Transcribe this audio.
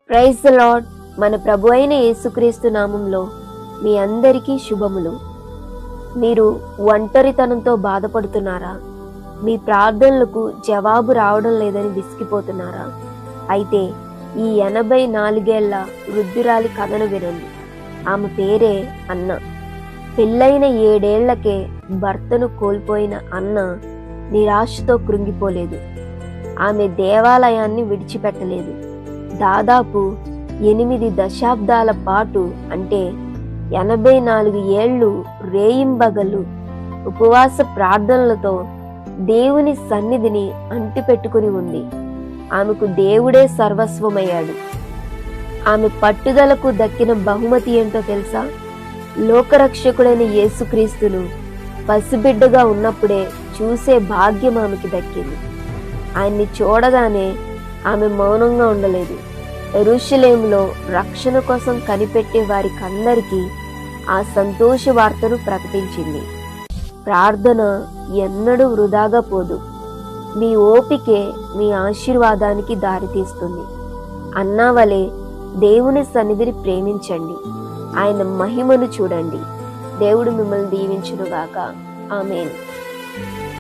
Praise the lord. మన ప్రభు అయిన యేసుక్రీస్తు నామంలో మీ అందరికీ శుభములు. మీరు ఒంటరితనంతో బాధపడుతున్నారా? మీ ప్రార్థనలకు జవాబు రావడం లేదని విసిగిపోతున్నారా? అయితే ఈ 84 వృద్ధురాలి కథను వినండి. ఆమె పేరే అన్న. పెళ్ళైన 7 ఏళ్లకే భర్తను కోల్పోయిన అన్న నిరాశతో కృంగిపోలేదు. ఆమె దేవాలయాన్ని విడిచిపెట్టలేదు. దాదాపు 8 దశాబ్దాల పాటు, అంటే 84 ఏళ్ళు రేయింబగలు ఉపవాస ప్రార్థనలతో దేవుని సన్నిధిని అంటిపెట్టుకుని ఉంది. ఆమెకు దేవుడే సర్వస్వమయ్యాడు. ఆమె పట్టుదలకు దక్కిన బహుమతి ఏంటో తెలుసా? లోకరక్షకుడైన యేసుక్రీస్తును పసిబిడ్డగా ఉన్నప్పుడే చూసే భాగ్యం ఆమెకి దక్కింది. ఆయన్ని చూడగానే ఆమె మౌనంగా ఉండలేదు. యెరూషలేములో రక్షణ కోసం కనిపెట్టే వారికందరికీ ఆ సంతోష వార్తను ప్రకటించింది. ప్రార్థన ఎన్నడూ వృధాగా పోదు. మీ ఓపికే మీ ఆశీర్వాదానికి దారితీస్తుంది. అన్నా వలె దేవుని సన్నిధిని ప్రేమించండి. ఆయన మహిమను చూడండి. దేవుడు మిమ్మల్ని దీవించునుగాక. ఆమేన్.